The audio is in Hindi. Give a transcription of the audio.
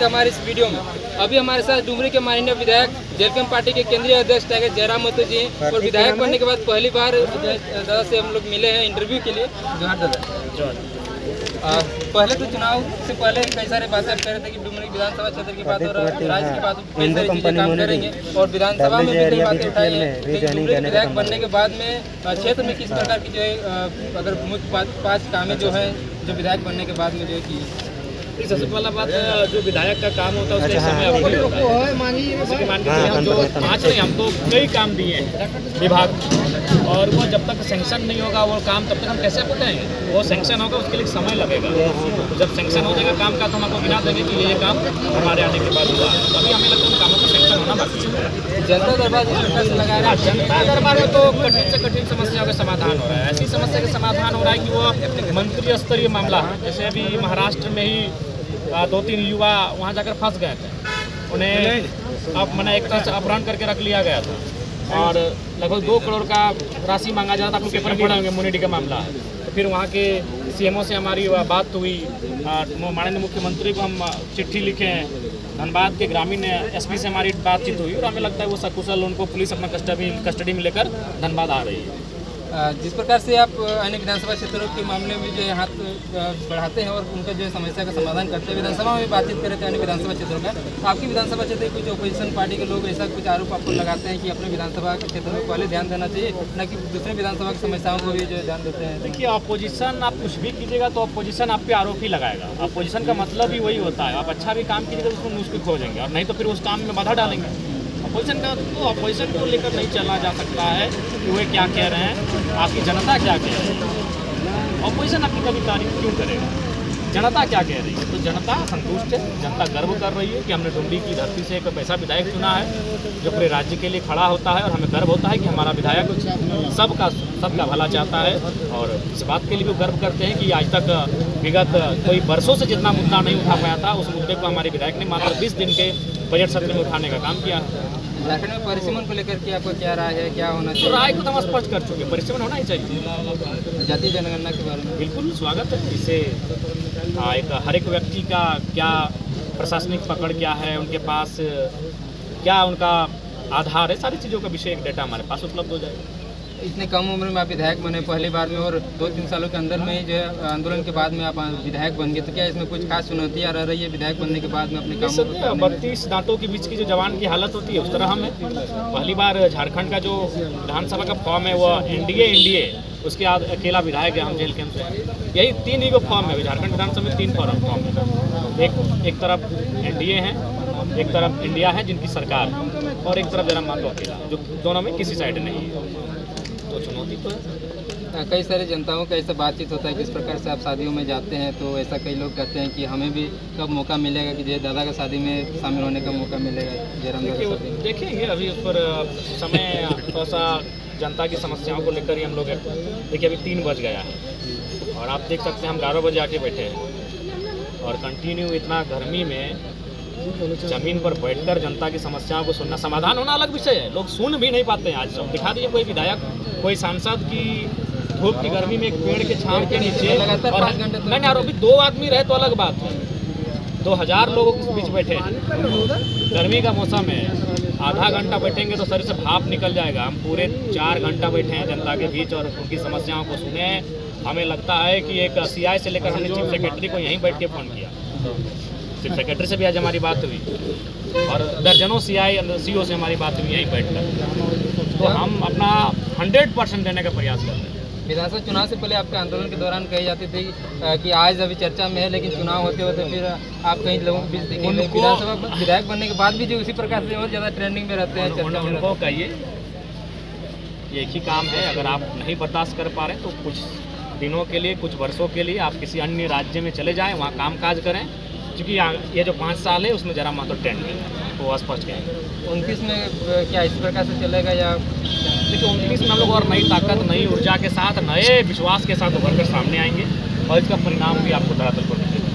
थे हमारे इस वीडियो में। अभी हमारे साथ डुमरी के माननीय विधायक जेएलपीएम पार्टी के केंद्रीय अध्यक्ष टाइगर जयराम महतो जी हैं और विधायक बनने के बाद पहली बार दादा से हम लोग मिले हैं इंटरव्यू के लिए। जोहार दादा। पहले तो चुनाव से पहले कई सारे बातें कर रहे थे कि डुमरी विधानसभा क्षेत्र की बात और राज्य की बात कई सारी चीजें काम करेंगे और विधानसभा में भी कई बातें उठाई है। लेकिन डुमरी विधायक बनने के बाद में क्षेत्र में किस प्रकार की जो है अगर मुख्य 5 कामें जो है जो विधायक बनने के बाद में जो है की। सबसे पहला बात जो विधायक का काम होता है उसके समय अवधि होता है। मान लीजिए हम जो 5 नहीं हमको कई काम दिए हैं विभाग और वो जब तक सेंक्शन नहीं होगा वो काम तब तक हम कैसे बताएंगे। वो सेंक्शन होगा उसके लिए समय लगेगा। तो जब सेंक्शन हो जाएगा काम का तो हम आपको गिना देंगे कि ये काम हमारे आने के बाद हुआ। अभी हमें लगता है उन कामों का सेंक्शन होना बाकी है। जनता दरबार लगा रहा है। जनता दरबार में तो कठिन से कठिन समस्याओं का समाधान हो रहा है। ऐसी समस्या का समाधान हो रहा है कि वो मंत्री स्तरीय मामला है। जैसे अभी महाराष्ट्र में ही 2-3 युवा वहाँ जाकर फंस गए थे। उन्हें अब मैंने एक तरह से अपहरण करके रख लिया गया था और लगभग 2 करोड़ का राशि मांगा जा रहा था। आप लोग पेपर में पढ़े होंगे मुनिडी का मामला है। तो फिर वहाँ के सीएमओ से हमारी बात हुई। माननीय मुख्यमंत्री को हम चिट्ठी लिखे। धनबाद के ग्रामीण एसपी से हमारी बातचीत हुई और हमें लगता है वो सकुशल उनको पुलिस अपना कस्टडी में लेकर धनबाद आ रही है। जिस प्रकार से आप अन्य विधानसभा क्षेत्रों के मामले में जो है हाथ बढ़ाते हैं और उनका जो है समस्या का समाधान करते हैं, विधानसभा में भी बातचीत कर रहे थे अन्य विधानसभा क्षेत्रों का। तो आपकी विधानसभा क्षेत्र के कुछ अपोजिशन पार्टी के लोग ऐसा कुछ आरोप आपको लगाते हैं कि अपने विधानसभा के क्षेत्र में पहले ध्यान देना चाहिए, न कि दूसरे विधानसभा की समस्याओं को भी जो ध्यान देते हैं। देखिए अपोजिशन आप कुछ भी कीजिएगा तो अपोजिशन आप पे आरोप ही लगाएगा। अपोजिशन का मतलब ही वही होता है आप अच्छा भी काम कीजिएगा तो उसको नुस्खे खोजेंगे और नहीं तो फिर उस काम में बाधा डालेंगे। अपोजिशन को लेकर नहीं चला जा सकता है कि वे क्या कह रहे हैं, आपकी जनता क्या कह रही है। अपोजिशन आपकी कभी तारीफ क्यों करेगा, जनता क्या कह रही है। तो जनता संतुष्ट है, जनता गर्व कर रही है कि हमने डुमरी की धरती से एक ऐसा विधायक चुना है जो पूरे राज्य के लिए खड़ा होता है और हमें गर्व होता है कि हमारा विधायक सबका भला चाहता है। और इस बात के लिए भी गर्व करते हैं कि आज तक विगत कोई वर्षों से जितना मुद्दा नहीं उठा पाया था उस मुद्दे को हमारे विधायक ने मात्र 20 दिन के बजट सत्र में उठाने का काम किया है। झारखंड में परिसीमन को लेकर के आपको क्या राय है, क्या होना चाहिए? तो राय को तो हम स्पष्ट कर चुके हैं, परिसीमन होना ही चाहिए। जातीय जनगणना के बारे में बिल्कुल स्वागत है। इससे एक हर एक व्यक्ति का क्या प्रशासनिक पकड़ क्या है, उनके पास क्या उनका आधार है, सारी चीज़ों का विषय एक डेटा हमारे पास उपलब्ध हो जाएगा। इतने कम उम्र में आप विधायक बने पहली बार में और 2-3 सालों के अंदर में ही जो है आंदोलन के बाद में आप विधायक बन गए, तो क्या इसमें कुछ खास चुनौतियाँ रह रही है विधायक बनने के बाद में अपने कामों को? 32 दांतों के बीच की जो जवान की हालत होती है उस तरह हमें पहली बार झारखंड का जो विधानसभा का फॉर्म है वो एनडीए उसके अकेला विधायक है हम जेल कैंप से। यही 3 ही फॉर्म है झारखंड विधानसभा में, 3 फॉर्म है। एक तरफ एनडीए है, एक तरफ इंडिया है जिनकी सरकार है और एक तरफ जयराम महतो अकेला, जो दोनों में किसी साइड नहीं है। तो चुनौती तो है। कई सारे जनताओं का ऐसा बातचीत होता है किस प्रकार से आप शादियों में जाते हैं, तो ऐसा कई लोग कहते हैं कि हमें भी कब मौका मिलेगा कि दादा का शादी में शामिल होने का मौका मिलेगा जयराम दादा शादी में। देखेंगे अभी उस पर समय थोड़ा सा जनता की समस्याओं को लेकर ही हम लोग देखिए अभी 3 बज गया है और आप देख सकते हैं हम 11 बजे आके बैठे हैं और कंटिन्यू इतना गर्मी में जमीन पर बैठकर जनता की समस्याओं को सुनना, समाधान होना अलग विषय है, लोग सुन भी नहीं पाते हैं। आज सब दिखा दीजिए कोई विधायक कोई सांसद की धूप की गर्मी में एक पेड़ के छांव के नीचे लगातार 5 घंटे नहीं आरोपी 2 आदमी रहे तो अलग बात है, 2000 लोगों के बीच बैठे हैं। गर्मी का मौसम है, आधा घंटा बैठेंगे तो शरीर से भाप निकल जाएगा। हम पूरे 4 घंटा बैठे हैं जनता के बीच और उनकी समस्याओं को सुने। हमें लगता है कि एक सीआई से लेकर हमने चीफ सेक्रेटरी को यहीं बैठ के फ़ोन किया, चीफ सेक्रेटरी से भी आज हमारी बात हुई और दर्जनों सीओ से हमारी बात हुई यहीं बैठकर। तो हम अपना 100% देने का प्रयास करते हैं। विधानसभा चुनाव से पहले आपके आंदोलन के दौरान कही जाती थी कि आज अभी चर्चा में है, लेकिन चुनाव होते होते फिर आप कई लोगों के बीच दिखेंगे। विधानसभा विधायक बनने के बाद भी जो उसी प्रकार से और ज़्यादा ट्रेंडिंग में रहते हैं, चर्चा में। उनको कहिए ये एक ही काम है, अगर आप नहीं बर्दाश्त कर पा रहे तो कुछ दिनों के लिए, कुछ वर्षों के लिए आप किसी अन्य राज्य में चले जाएँ, वहाँ काम काज करें, क्योंकि ये जो 5 साल है उसमें जयराम महतो ट्रेंड में वो स्पष्ट कहेंगे। 29 में क्या इस प्रकार से चलेगा या? देखिए 29 में हम लोग और नई ताकत, नई ऊर्जा के साथ, नए विश्वास के साथ उभर कर सामने आएंगे और इसका परिणाम भी आपको धरातल पर मिलेगा।